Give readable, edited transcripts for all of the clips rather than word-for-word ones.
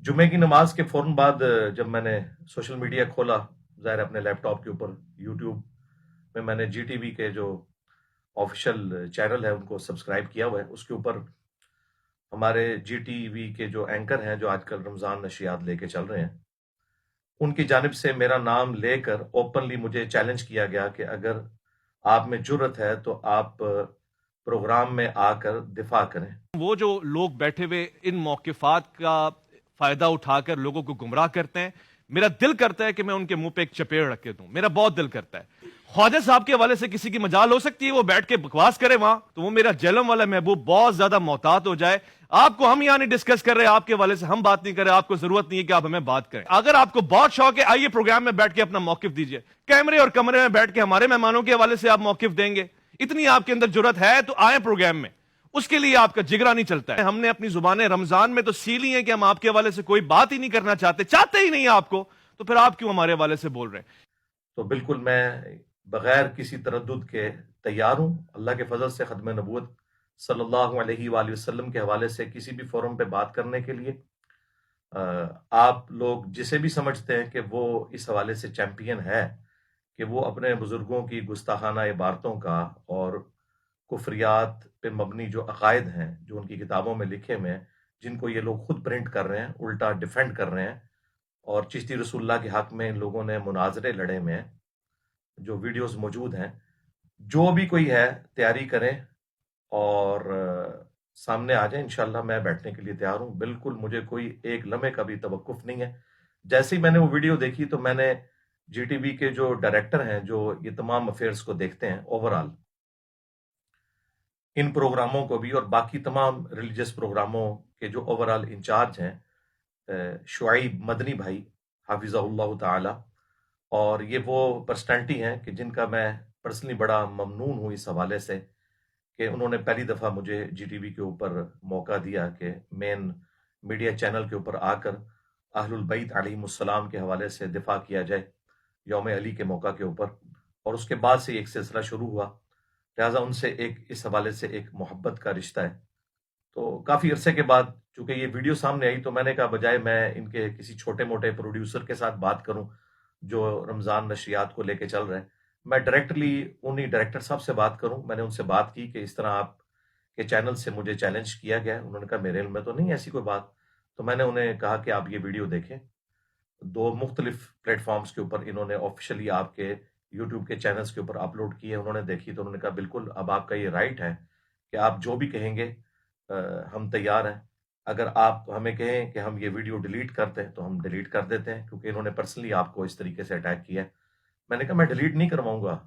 جمعے کی نماز کے فوراً بعد جب میں نے سوشل میڈیا کھولا، ظاہر اپنے لیپ ٹاپ کے اوپر یوٹیوب میں میں نے جی ٹی وی کے جو آفیشیل چینل ہے ان کو سبسکرائب کیا ہوا ہے. اس کے اوپر ہمارے جی ٹی وی کے جو اینکر ہیں جو آج کل رمضان نشریات لے کے چل رہے ہیں، ان کی جانب سے میرا نام لے کر اوپنلی مجھے چیلنج کیا گیا کہ اگر آپ میں جرت ہے تو آپ پروگرام میں آ کر دفاع کریں. وہ جو لوگ بیٹھے ہوئے ان موقفات کا فائدہ اٹھا کر لوگوں کو گمراہ کرتے ہیں، میرا دل کرتا ہے کہ میں ان کے منہ پہ ایک چپیڑ رکھ کے دوں. میرا بہت دل کرتا ہے. خواجہ صاحب کے حوالے سے کسی کی مجال ہو سکتی ہے وہ بیٹھ کے بکواس کرے وہاں، تو وہ میرا جہلم والا محبوب بہت زیادہ محتاط ہو جائے. آپ کو ہم یہاں نہیں ڈسکس کر رہے، آپ کے حوالے سے ہم بات نہیں کر رہے، آپ کو ضرورت نہیں ہے کہ آپ ہمیں بات کریں. اگر آپ کو بہت شوق ہے آئیے پروگرام میں بیٹھ کے اپنا موقف دیجئے. کیمرے اور کمرے میں بیٹھ کے ہمارے مہمانوں کے حوالے سے آپ موقف دیں گے؟ اتنی آپ کے اندر جرت ہے تو آئیں پروگرام میں. اس کے لیے آپ کا جگرا نہیں چلتا ہے. ہم نے اپنی زبانیں رمضان میں تو سیلی ہیں کہ ہم آپ کے حوالے سے کوئی بات ہی نہیں کرنا چاہتے ہی نہیں آپ کو، تو پھر آپ کیوں ہمارے حوالے سے بول رہے ہیں؟ تو بالکل میں بغیر کسی تردد کے تیار ہوں اللہ کے فضل سے ختم نبوت صلی اللہ علیہ وآلہ وسلم کے حوالے سے کسی بھی فورم پہ بات کرنے کے لیے. آپ لوگ جسے بھی سمجھتے ہیں کہ وہ اس حوالے سے چیمپئن ہے کہ وہ اپنے بزرگوں کی گستاخانہ عبارتوں کا اور کفریات پہ مبنی جو عقائد ہیں جو ان کی کتابوں میں لکھے ہوئے ہیں، جن کو یہ لوگ خود پرنٹ کر رہے ہیں، الٹا ڈیفینڈ کر رہے ہیں، اور چشتی رسول اللہ کے حق میں ان لوگوں نے مناظرے لڑے ہوئے ہیں، جو ویڈیوز موجود ہیں. جو بھی کوئی ہے تیاری کریں اور سامنے آ جائیں. انشاءاللہ میں بیٹھنے کے لیے تیار ہوں. بالکل مجھے کوئی ایک لمحے کا بھی توقف نہیں ہے. جیسے ہی میں نے وہ ویڈیو دیکھی تو میں نے جی ٹی وی کے جو ڈائریکٹر ہیں جو یہ تمام افیئرز کو دیکھتے ہیں اوورال، ان پروگراموں کو بھی اور باقی تمام ریلیجس پروگراموں کے جو اوورال انچارج ہیں، شعیب مدنی بھائی حافظہ اللہ تعالی، اور یہ وہ پرسنالٹی ہیں کہ جن کا میں پرسنلی بڑا ممنون ہوں اس حوالے سے کہ انہوں نے پہلی دفعہ مجھے جی ٹی وی کے اوپر موقع دیا کہ مین میڈیا چینل کے اوپر آ کر اہل البیت علیہم السلام کے حوالے سے دفاع کیا جائے یوم علی کے موقع کے اوپر. اور اس کے بعد سے ایک سلسلہ شروع ہوا، لہٰذا ان سے ایک اس حوالے سے ایک محبت کا رشتہ ہے. تو کافی عرصے کے بعد چونکہ یہ ویڈیو سامنے آئی تو میں نے کہا بجائے میں ان کے کسی چھوٹے موٹے پروڈیوسر کے ساتھ بات کروں جو رمضان نشریات کو لے کے چل رہے ہیں، میں ڈائریکٹلی انہی ڈائریکٹر صاحب سے بات کروں. میں نے ان سے بات کی کہ اس طرح آپ کے چینل سے مجھے چیلنج کیا گیا ہے. انہوں نے کہا میرے علم میں تو نہیں ایسی کوئی بات. تو میں نے انہیں کہا کہ آپ یہ ویڈیو دیکھیں. 2 مختلف پلیٹ فارمز کے اوپر انہوں نے آفیشلی آپ کے یوٹیوب کے چینلز کے اوپر اپلوڈ کیے. انہوں نے دیکھی تو انہوں نے کہا بالکل اب آپ کا یہ رائٹ ہے کہ آپ جو بھی کہیں گے ہم تیار ہیں. اگر آپ ہمیں کہیں کہ ہم یہ ویڈیو ڈیلیٹ کرتے ہیں تو ہم ڈیلیٹ کر دیتے ہیں، کیونکہ انہوں نے پرسنلی آپ کو اس طریقے سے اٹیک کیا ہے. میں نے کہا میں ڈیلیٹ نہیں کرواؤں گا،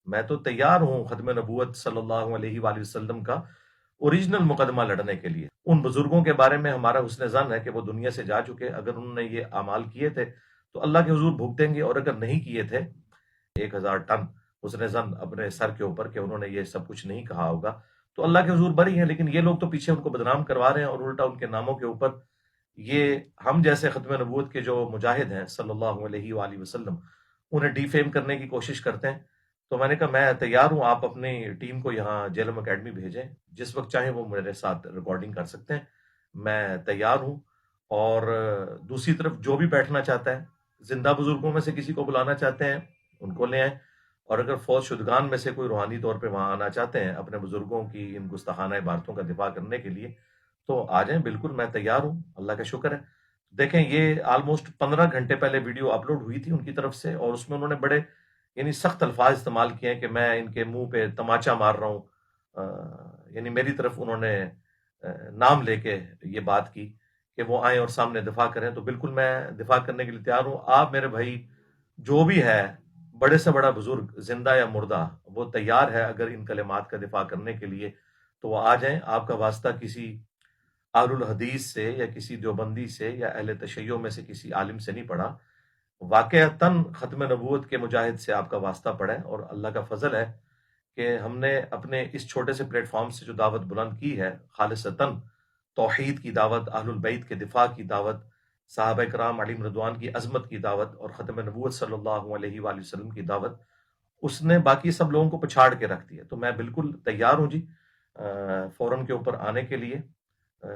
میں تو تیار ہوں ختم نبوت صلی اللہ علیہ وآلہ وسلم کا اوریجنل مقدمہ لڑنے کے لیے. ان بزرگوں کے بارے میں ہمارا حسن ظن ہے کہ وہ دنیا سے جا چکے. اگر انہوں نے یہ اعمال کیے تھے تو اللہ کے حضور بھگتیں گے، اور اگر نہیں کیے تھے 1000 ٹن حسن ظن اپنے سر کے اوپر کہ انہوں نے یہ سب کچھ نہیں کہا ہوگا تو اللہ کے حضور بری ہیں. لیکن یہ لوگ تو پیچھے ان کو بدنام کروا رہے ہیں اور الٹا ان کے ناموں کے اوپر یہ ہم جیسے ختم نبوت کے جو مجاہد ہیں صلی اللہ علیہ وآلہ وسلم انہیں ڈی فیم کرنے کی کوشش کرتے ہیں. تو میں نے کہا میں تیار ہوں، آپ اپنی ٹیم کو یہاں جیلم اکیڈمی بھیجیں، جس وقت چاہیں وہ میرے ساتھ ریکارڈنگ کر سکتے ہیں، میں تیار ہوں. اور دوسری طرف جو بھی بیٹھنا چاہتا ہے، زندہ بزرگوں میں سے کسی کو بلانا چاہتے ہیں ان کو لے آئیں، اور اگر فوت شدگان میں سے کوئی روحانی طور پہ وہاں آنا چاہتے ہیں اپنے بزرگوں کی ان گستاخانہ عبارتوں کا دفاع کرنے کے لیے تو آ جائیں. بالکل میں تیار ہوں، اللہ کا شکر ہے. دیکھیں یہ آلموسٹ 15 گھنٹے پہلے ویڈیو اپلوڈ ہوئی تھی ان کی طرف سے، اور اس میں انہوں نے بڑے یعنی سخت الفاظ استعمال کیے ہیں کہ میں ان کے منہ پہ تماچا مار رہا ہوں. یعنی میری طرف انہوں نے نام لے کے یہ بات کی کہ وہ آئیں اور سامنے دفاع کریں. تو بالکل میں دفاع کرنے کے لیے تیار ہوں. آپ میرے بھائی جو بھی ہے بڑے سے بڑا بزرگ زندہ یا مردہ وہ تیار ہے اگر ان کلمات کا دفاع کرنے کے لیے تو وہ آ جائیں. آپ کا واسطہ کسی اہل الحدیث سے یا کسی دیوبندی سے یا اہل تشیع میں سے کسی عالم سے نہیں پڑا، واقعتاً ختم نبوت کے مجاہد سے آپ کا واسطہ پڑا ہے. اور اللہ کا فضل ہے کہ ہم نے اپنے اس چھوٹے سے پلیٹ فارم سے جو دعوت بلند کی ہے، خالصتاً توحید کی دعوت، اہل البیت کے دفاع کی دعوت، صحابہ کرام علیہم رضوان کی عظمت کی دعوت اور ختم نبوت صلی اللہ علیہ وآلہ وسلم کی دعوت، اس نے باقی سب لوگوں کو پچھاڑ کے رکھ دیا. تو میں بالکل تیار ہوں جی فورم کے اوپر آنے کے لیے.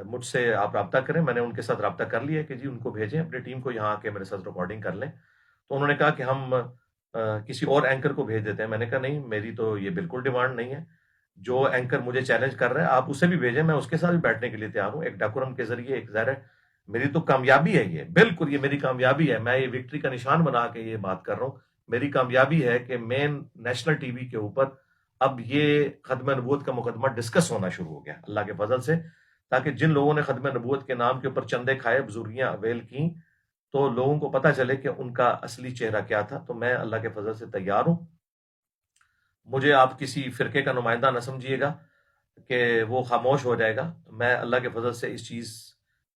مجھ سے آپ رابطہ کریں. میں نے ان کے ساتھ رابطہ کر لیا کہ جی ان کو بھیجیں اپنی ٹیم کو یہاں آ کے میرے ساتھ ریکارڈنگ کر لیں. تو انہوں نے کہا کہ ہم کسی اور اینکر کو بھیج دیتے ہیں. میں نے کہا نہیں, میری تو یہ بالکل ڈیمانڈ نہیں ہے. جو اینکر مجھے چیلنج کر رہا ہے آپ اسے بھی بھیجیں, میں اس کے ساتھ بھی بیٹھنے کے لیے تیار ہوں. ایک ڈیکورم کے ذریعے ایک ظاہر ہے میری تو کامیابی ہے, یہ بالکل یہ میری کامیابی ہے. میں یہ وکٹری کا نشان بنا کے یہ بات کر رہا ہوں. میری کامیابی ہے کہ مین نیشنل ٹی وی کے اوپر اب یہ ختم نبوت کا مقدمہ ڈسکس ہونا شروع ہو گیا اللہ کے فضل سے, تاکہ جن لوگوں نے ختم نبوت کے نام کے اوپر چندے کھائے, بزرگیاں اویل کیں, تو لوگوں کو پتہ چلے کہ ان کا اصلی چہرہ کیا تھا. تو میں اللہ کے فضل سے تیار ہوں. مجھے آپ کسی فرقے کا نمائندہ نہ سمجھیے گا کہ وہ خاموش ہو جائے گا. میں اللہ کے فضل سے اس چیز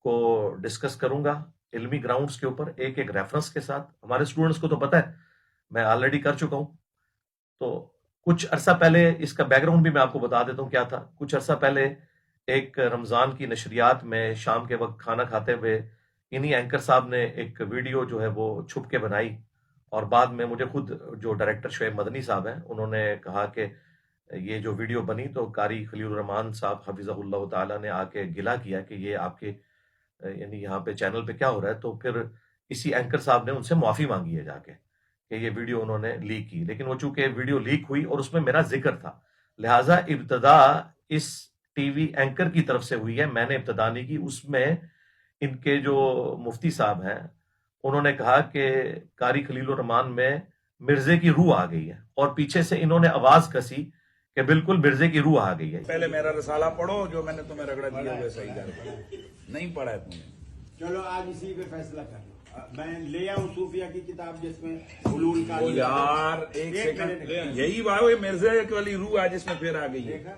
کو ڈسکس کروں گا علمی گراؤنڈز کے اوپر, ایک ایک ریفرنس کے ساتھ. ہمارے اسٹوڈنٹس کو تو پتہ ہے, میں آلریڈی کر چکا ہوں. تو کچھ عرصہ پہلے, اس کا بیک گراؤنڈ بھی میں آپ کو بتا دیتا ہوں کیا تھا. کچھ عرصہ پہلے ایک رمضان کی نشریات میں شام کے وقت کھانا کھاتے ہوئے انہی اینکر صاحب نے ایک ویڈیو جو ہے وہ چھپ کے بنائی, اور بعد میں مجھے خود جو ڈائریکٹر شعیب مدنی صاحب ہیں انہوں نے کہا کہ یہ جو ویڈیو بنی تو قاری خلیل الرحمان صاحب حفظہ اللہ تعالیٰ نے آ کے گلہ کیا کہ یہ آپ کے یعنی یہاں پہ چینل پہ کیا ہو رہا ہے. تو پھر اسی اینکر صاحب نے ان سے معافی مانگی ہے جا کے کہ یہ ویڈیو انہوں نے لیک کی. لیکن وہ چونکہ ویڈیو لیک ہوئی اور اس میں میرا ذکر تھا, لہٰذا ابتدا اس ٹی وی اینکر کی طرف سے ہوئی ہے, میں نے ابتدا نہیں کی. اس میں ان کے جو مفتی صاحب ہیں انہوں نے کہا کہ قاری خلیل الرحمان میں مرزے کی روح آ گئی ہے, اور پیچھے سے انہوں نے آواز کسی کہ بالکل مرزے کی روح آ گئی ہے. پہلے میرا رسالہ پڑھو جو میں نے تمہیں رگڑا دیا ہوئے صحیح کر نہیں پڑھا ہے تم نے. چلو آج اسی پہ فیصلہ کر لو. میں لے آؤں صوفیہ کی کتاب جس میں حلول کا یار ایک سیکنڈ, یہی بات ہے مرزے والی روح آج اس میں پھر آ گئی ہے.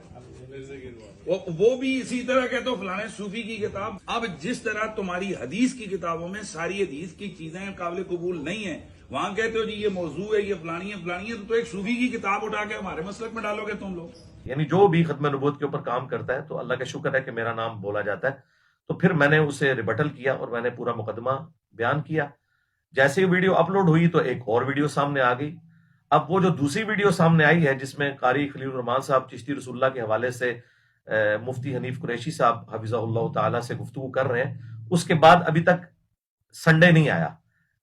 وہ بھی اسی طرح کہتے ہو فلانے صوفی کی کتاب. اب جس طرح تمہاری حدیث کی کتابوں میں ساری حدیث کی چیزیں قابل قبول نہیں ہیں, وہاں کہتے ہو جی یہ موضوع ہے, یہ فلانی ہے, تو ایک صوفی کی کتاب اٹھا کے ہمارے مسلک میں ڈالو گے تم لوگ. یعنی جو بھی ختم نبوت کے اوپر کام کرتا ہے تو اللہ کا شکر ہے کہ میرا نام بولا جاتا ہے. تو پھر میں نے اسے ریبٹل کیا اور میں نے پورا مقدمہ بیان کیا. جیسے ہی ویڈیو اپلوڈ ہوئی تو ایک اور ویڈیو سامنے آ گئی. اب وہ جو دوسری ویڈیو سامنے آئی ہے جس میں قاری خلیل الرحمان صاحب چشتی رسول اللہ کے حوالے سے مفتی حنیف قریشی صاحب حفظہ اللہ تعالیٰ سے گفتگو کر رہے ہیں, اس کے بعد ابھی تک سنڈے نہیں آیا.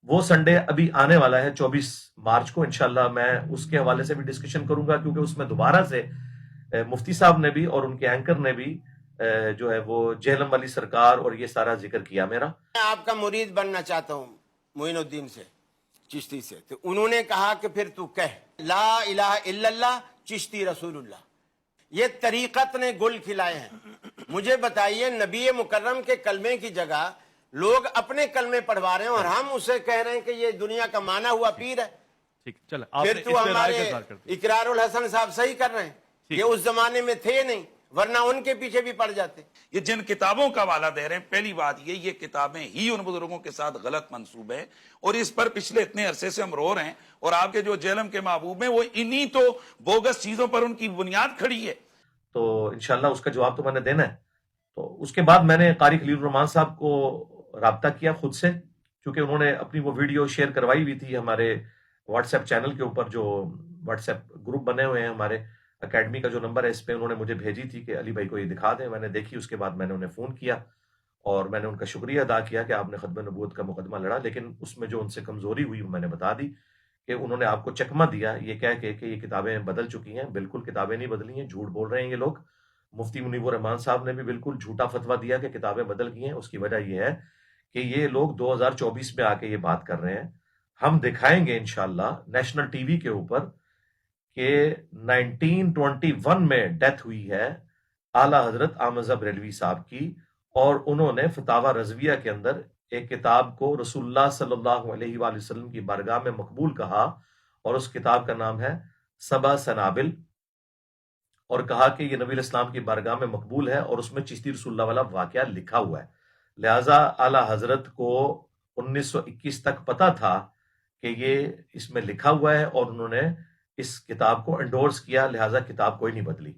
وہ سنڈے ابھی آنے والا ہے 24 مارچ کو انشاءاللہ. میں اس کے حوالے سے بھی ڈسکشن کروں گا, کیونکہ اس میں دوبارہ سے مفتی صاحب نے بھی اور ان کے اینکر نے بھی جو ہے وہ جہلم والی سرکار اور یہ سارا ذکر کیا میرا. میں آپ کا مرید بننا چاہتا ہوں معین الدین سے, چشتی سے. تو انہوں نے کہا کہ پھر تو کہہ لا الہ الا اللہ چشتی رسول اللہ. یہ طریقت نے گل کھلائے ہیں. مجھے بتائیے نبی مکرم کے کلمے کی جگہ لوگ اپنے کلمے پڑھوا رہے ہیں اور ہم اسے کہہ رہے ہیں کہ یہ دنیا کا مانا ہوا پیر ہے. ٹھیک, چل پھر تو ہمارے اقرار الحسن صاحب صحیح کر رہے ہیں. یہ اس زمانے میں تھے نہیں, ورنہ ان کے پیچھے بھی پڑ جاتے. یہ جن کتابوں کا حوالہ دے رہے ہیں, پہلی بات یہ کتابیں ہی ان بزرگوں کے ساتھ غلط منسوب ہے, اور اس پر پچھلے اتنے عرصے سے ہم رو رہے ہیں. اور آپ کے جو جہلم کے محبوب ہیں وہ انہی تو بوگس چیزوں پر ان کی بنیاد کھڑی ہے. تو انشاءاللہ اس کا جواب تو میں نے دینا ہے. تو اس کے بعد میں نے قاری خلیل الرحمان صاحب کو رابطہ کیا خود سے, کیونکہ انہوں نے اپنی وہ ویڈیو شیئر کروائی ہوئی تھی ہمارے واٹس ایپ چینل کے اوپر. جو واٹس ایپ گروپ بنے ہوئے ہیں ہمارے اکیڈمی کا جو نمبر ہے, اس پہ انہوں نے مجھے بھیجی تھی کہ علی بھائی کو یہ دکھا دیں. میں نے دیکھی, اس کے بعد میں نے انہیں فون کیا اور میں نے ان کا شکریہ ادا کیا کہ آپ نے ختم نبوت کا مقدمہ لڑا. لیکن اس میں جو ان سے کمزوری ہوئی وہ میں نے بتا دی کہ انہوں نے آپ کو چکمہ دیا یہ کہہ کے کہ یہ کتابیں بدل چکی ہیں. بالکل کتابیں نہیں بدلی ہیں, جھوٹ بول رہے ہیں یہ لوگ. مفتی منیب الرحمان صاحب نے بھی بالکل جھوٹا فتویٰ دیا کہ کتابیں بدل گئی ہیں. اس کی وجہ یہ ہے کہ یہ لوگ 2024 میں آ کے یہ بات کر رہے ہیں. ہم دکھائیں گے انشاءاللہ نیشنل ٹی وی کے اوپر کہ 1921 میں ڈیتھ ہوئی ہے اعلیٰ حضرت احمد ظاہر بریلوی صاحب کی, اور انہوں نے فتاوی رضویہ کے اندر ایک کتاب کو رسول اللہ صلی اللہ علیہ وآلہ وسلم کی بارگاہ میں مقبول کہا, اور اس کتاب کا نام ہے سبع سنابل, اور کہا کہ یہ نبی الاسلام کی بارگاہ میں مقبول ہے اور اس میں چشتی رسول اللہ والا واقعہ لکھا ہوا ہے. لہٰذا اعلیٰ حضرت کو 1921 تک پتا تھا کہ یہ اس میں لکھا ہوا ہے, اور انہوں نے اس کتاب کو انڈورس کیا, لہٰذا کتاب کوئی نہیں بدلی.